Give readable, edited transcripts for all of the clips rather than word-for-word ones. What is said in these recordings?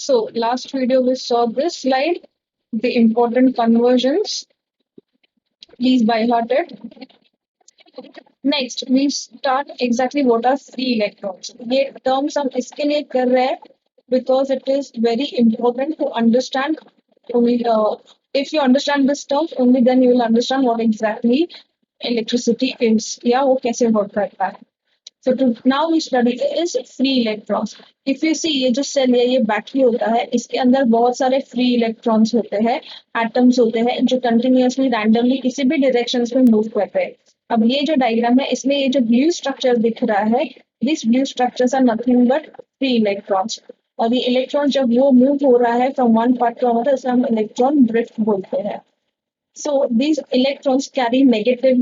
So last video we saw this slide, the important conversions. Please by heart it. Next, we start exactly what are free electrons. ये terms हम इसके लिए कर रहे हैं because it is very important to understand. Only if you understand this term, only then you will understand what exactly electricity is. या वो कैसे work करता है. So now we study is free electrons. If you see ये जो cell है ये battery होता है, इसके अंदर बहुत सारे फ्री इलेक्ट्रॉन्स होते हैं, एटम्स होते हैं जो कंटिन्यूअसली रैंडमली किसी भी डायरेक्शन में मूव करते हैं. अब ये जो डायग्राम है इसमें ये जो ब्लू स्ट्रक्चर दिख रहा है, this blue structures are nothing but free electrons. और ये इलेक्ट्रॉन जब वो मूव हो रहा है from one part to another, इसे हम इलेक्ट्रॉन ड्रिफ्ट बोलते हैं. So these electrons carry negative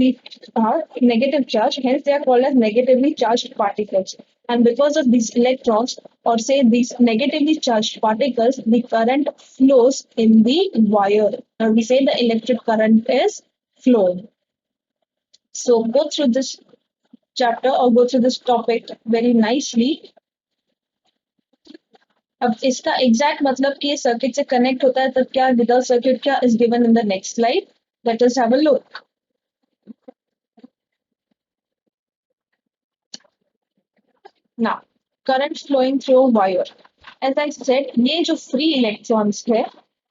charge, hence they are called as negatively charged particles. And because of these electrons, or say these negatively charged particles, the current flows in the wire. Now we say the electric current is flowing. So go through this chapter or go through this topic very nicely. अब इसका exact मतलब कि circuit से connect होता है तब क्या, without circuit क्या, is given in the next slide. Let us have a look. Now current flowing through wire. As I said, ये जो फ्री इलेक्ट्रॉन्स है,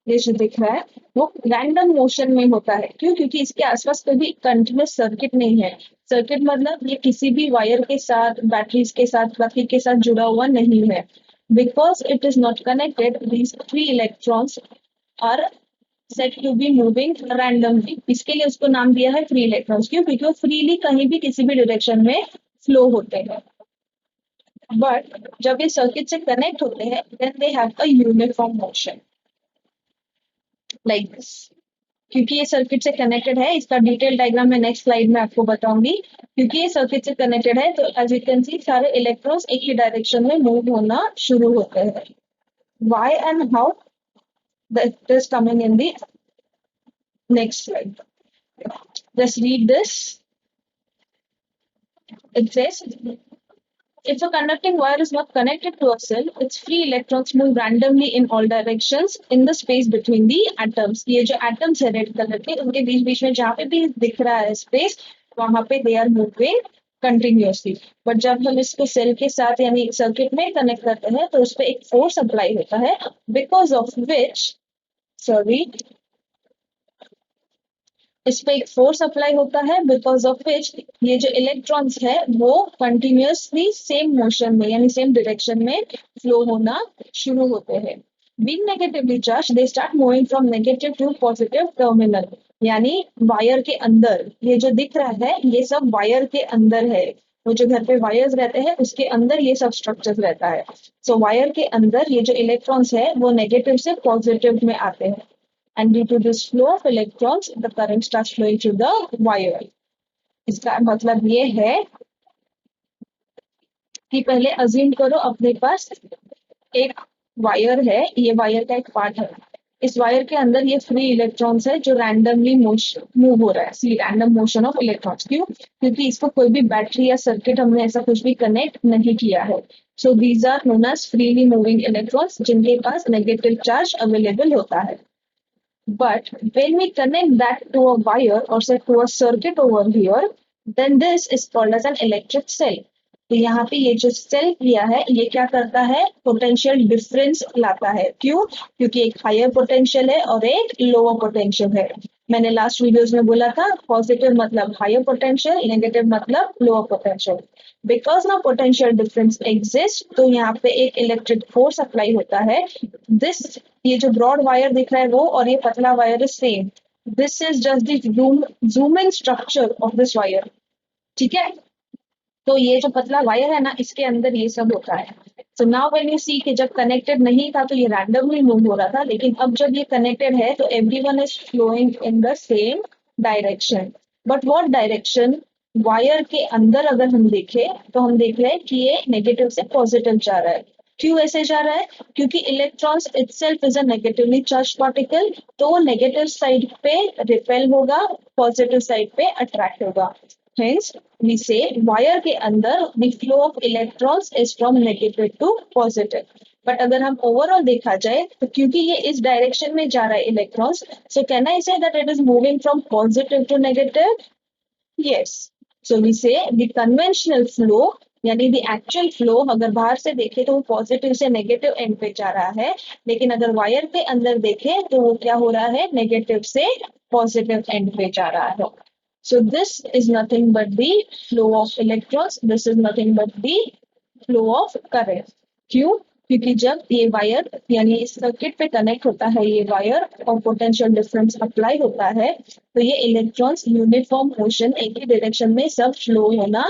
ये जो दिख रहा है वो रैंडम मोशन में होता है. क्यों? क्योंकि इसके आसपास कभी कंटिन्यूस सर्किट नहीं है. सर्किट मतलब ये किसी भी वायर के साथ, बैटरीज के साथ, बाकी के साथ जुड़ा हुआ नहीं है. Because it is not connected, these free electrons are said to be moving randomly. इसके लिए उसको नाम दिया है फ्री इलेक्ट्रॉन्स. क्यों? क्योंकि वो फ्रीली कहीं भी किसी भी डायरेक्शन में फ्लो होते हैं. बट जब ये सर्किट से कनेक्ट होते हैं, then they have a uniform motion like this. क्योंकि ये सर्किट से कनेक्टेड है, इसका डिटेल डायग्राम मैं नेक्स्ट स्लाइड में आपको बताऊंगी. क्योंकि ये सर्किट से कनेक्टेड है तो एज यू कैन सी सारे इलेक्ट्रॉन्स एक ही डायरेक्शन में मूव होना शुरू होते हैं. Why and how, that is coming in the next slide. Just read this. It says, if a conducting wire is not connected to a cell, its free electrons move randomly in all directions in the space between the atoms. ये जो atoms है red colour के, उनके बीच बीच में जहाँ पे भी दिख रहा है स्पेस, वहां पे they are moving continuously. But जब हम इसको सेल के साथ यानी सर्किट में कनेक्ट करते हैं तो उस पर एक फोर्स अप्लाई होता है, बिकॉज ऑफ विच, सॉरी, इस पे एक फोर्स अप्लाई होता है, बिकॉज ऑफ विच ये जो इलेक्ट्रॉन्स है वो कंटिन्यूअसली सेम मोशन में यानी सेम डायरेक्शन में फ्लो होना शुरू होते हैं. Being negatively charge, they start moving from negative to positive terminal. यानी वायर के अंदर ये जो दिख रहा है ये सब वायर के अंदर है. वो जो घर पे वायर्स रहते हैं उसके अंदर ये सब स्ट्रक्चर रहता है. सो वायर के अंदर ये जो इलेक्ट्रॉन्स है वो नेगेटिव से पॉजिटिव में आते हैं. And due to this flow of electrons, the current starts flowing through the wire. इसका मतलब ये है कि पहले अज्यूम करो अपने पास एक वायर है, ये वायर का एक पार्ट है. इस वायर के अंदर ये फ्री इलेक्ट्रॉन्स है जो रैंडमली मूव हो रहा है. सी रैंडम मोशन ऑफ इलेक्ट्रॉन्स. क्यों? क्योंकि इसको कोई भी बैटरी या सर्किट हमने ऐसा कुछ भी कनेक्ट नहीं किया है. So these are known as freely moving electrons जिनके पास नेगेटिव चार्ज अवेलेबल होता है. But when we connect that to a wire or say to a circuit over here, then this is called as an electric cell. तो यहाँ पे ये जो cell किया है ये क्या करता है, पोटेंशियल डिफरेंस लाता है. क्यों? क्योंकि एक हायर पोटेंशियल है और एक लोअर पोटेंशियल है. मैंने लास्ट वीडियोस में बोला था पॉजिटिव मतलब हायर पोटेंशियल, नेगेटिव मतलब लोअर पोटेंशियल. बिकॉज ना पोटेंशियल डिफरेंस एग्जिस्ट तो यहाँ पे एक इलेक्ट्रिक फोर्स अप्लाई होता है. दिस, ये जो ब्रॉड वायर दिख रहा है वो और ये पतला wire is same. This is just the zooming structure of this wire. ठीक है, तो ये जो पतला वायर है ना इसके अंदर ये सब होता है. So now when you see कि जब कनेक्टेड नहीं था तो ये रैंडमली मूव हो रहा था, लेकिन अब जब ये कनेक्टेड है तो everyone is flowing in the same direction. But what direction? Wire के अंदर अगर हम देखें तो हम देख रहे हैं कि ये नेगेटिव से पॉजिटिव जा रहा है. क्यों ऐसे जा रहा है? क्योंकि electrons itself is a negatively charge particle, तो नेगेटिव साइड पे रिपेल होगा, पॉजिटिव साइड पे अट्रैक्ट होगा. Hence, we say wire के अंदर the flow of electrons is from negative to positive. But अगर हम ओवरऑल देखा जाए तो क्योंकि ये इस डायरेक्शन में जा रहा है electrons, so can I say that it is moving from positive to negative? Yes. So we say the conventional flow, यानी द एक्चुअल फ्लो अगर बाहर से देखे तो वो पॉजिटिव से नेगेटिव एंड पे जा रहा है, लेकिन अगर वायर के अंदर देखे तो वो क्या हो रहा है, नेगेटिव से पॉजिटिव एंड पे जा रहा है. So this is nothing but the flow of electrons. This is nothing but the flow of current. क्यों? क्योंकि जब ये वायर यानी इस सर्किट पे कनेक्ट होता है ये वायर और पोटेंशियल डिफरेंस अप्लाई होता है, तो ये इलेक्ट्रॉन्स यूनिफॉर्म मोशन एक ही डायरेक्शन में सब फ्लो होना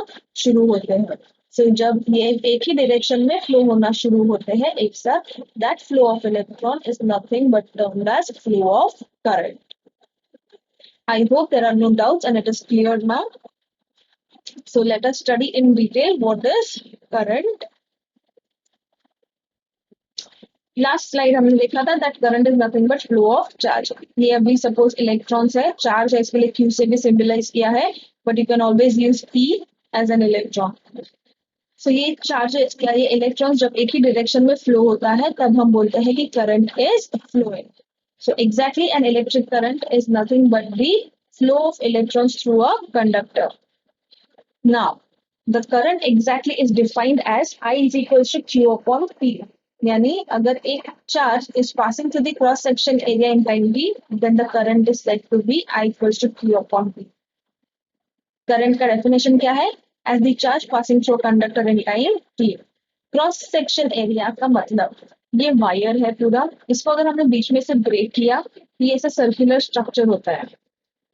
शुरू होते हैं. सो जब ये एक ही डायरेक्शन में फ्लो होना शुरू होते हैं एक साथ, that flow of electron is nothing but termed as flow of current. I hope there are no doubts and it is clear now. So let us study in detail what is current. Last slide हमने देखा था that current is nothing but flow of charge. ये अभी suppose electrons है, charge है, इसके लिए Q से भी symbolize किया है, but you can always use P as an electron. So ये charges क्या, ये electrons जब एक ही direction में flow होता है तब हम बोलते हैं कि current is flowing. So exactly an electric current is nothing but the flow of electrons through a conductor. Now, the current exactly is defined as I is equals to Q upon P. यानी अगर एक charge is passing through the cross section area in time t, then the current is said to be I equals to Q upon P. Current का definition क्या है? As the charge passing through a conductor in time t. Cross section area का मतलब ये wire है पूरा, इसको अगर हमने बीच में से ब्रेक किया, ये ऐसा सर्कुलर स्ट्रक्चर होता है.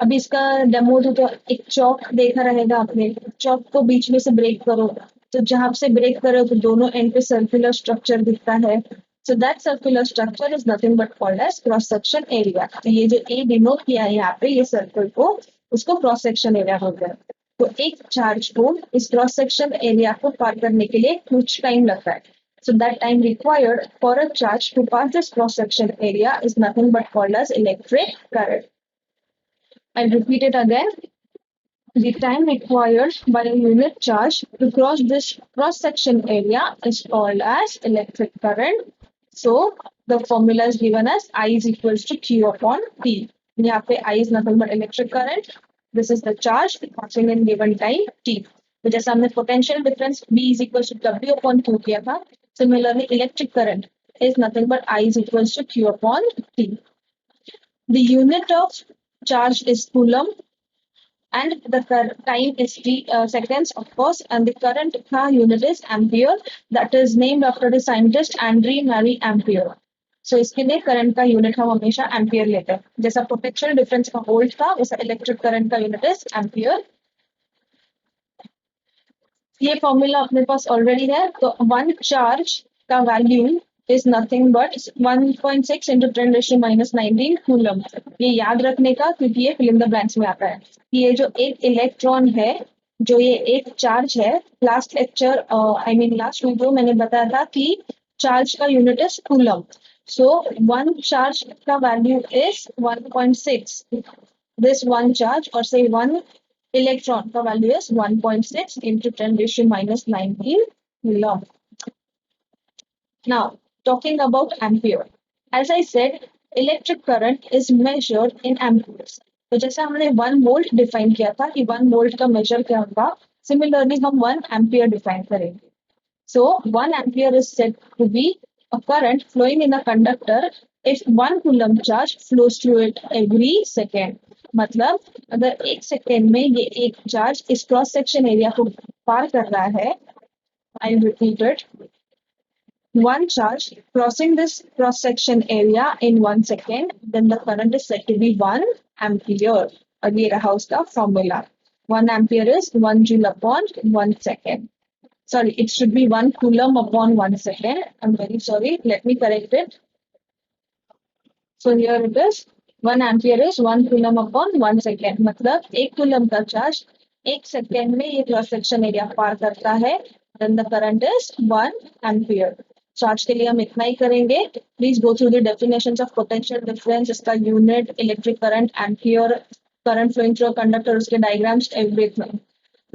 अभी इसका डेमो तो एक चौक देखा रहेगा आपने, चौक को बीच में से ब्रेक करो तो जहां से ब्रेक करो तो दोनों एंड पे सर्कुलर स्ट्रक्चर दिखता है. So that circular structure is nothing but called as cross section area. तो ये जो ए डिनोट किया है यहाँ पे ये सर्कल को, उसको क्रॉस सेक्शन एरिया हो गया. तो एक चार्ज को इस क्रॉस सेक्शन एरिया को पार करने के लिए कुछ टाइम लगता है. So that time required for a charge to pass this cross section area is nothing but called as electric current. I'll repeat it again. The time required by a unit charge to cross this cross section area is called as electric current. So the formula is given as I is equals to Q upon P. यहाँ पे I is nothing but electric current. This is the charge passing in given time t. तो जैसा हमने potential difference B is equals to W upon Q किया था, similarly electric current is nothing but I is equals to Q upon T. The unit of charge is coulomb and the time is seconds of course, and the current का unit is ampere, that is named after the scientist Andre Marie Ampere. So इसके लिए current का unit हम हमेशा ampere लेते हैं. जैसा potential difference का वोल्ट था वैसा इलेक्ट्रिक करंट का यूनिट इज एम्पियर. ये फॉर्मूला अपने पास ऑलरेडी है. तो वन चार्ज का value is nothing but 1.6 into 10⁻⁻19 coulomb. ये याद रखने का क्योंकि ये फिल इन द ब्लैंक्स में आता है. ये जो एक इलेक्ट्रॉन है, जो ये एक चार्ज है, last lecture I mean last video मैंने बताया था कि चार्ज का unit is coulomb. So one charge का value is 1.6. This one charge or say one electron का value is 1.6 into 10⁻⁻19 coulomb. Now talking about ampere. As I said, electric current is measured in amperes. तो जैसा हमने 1 volt define किया था कि 1 volt का measure क्या होगा, similarly हम 1 ampere define करेंगे. So 1 ampere is said to be a current flowing in a conductor if 1 coulomb charge flows through it every second. मतलब अगर एक सेकेंड में ये एक चार्ज इस क्रॉस सेक्शन एरिया को पार कर रहा है, I repeat it, one charge crossing this cross section area in 1 second, then the current is said to be 1 ampere. और ये रहा उसका formula. 1 ampere is 1 joule upon 1 second. Sorry, it should be 1 coulomb upon 1 second. I'm very sorry. Let me correct it. So here it is. 1 ampere is 1 coulomb upon 1 second. मतलब 1 coulomb का charge 1 second में ये cross section area पार करता है. Then the current is 1 ampere. So आज के लिए हम इतना ही करेंगे. Please go through the definitions of potential difference, इसका unit, electric current, ampere, current flowing through a conductor, उसके diagrams, everything.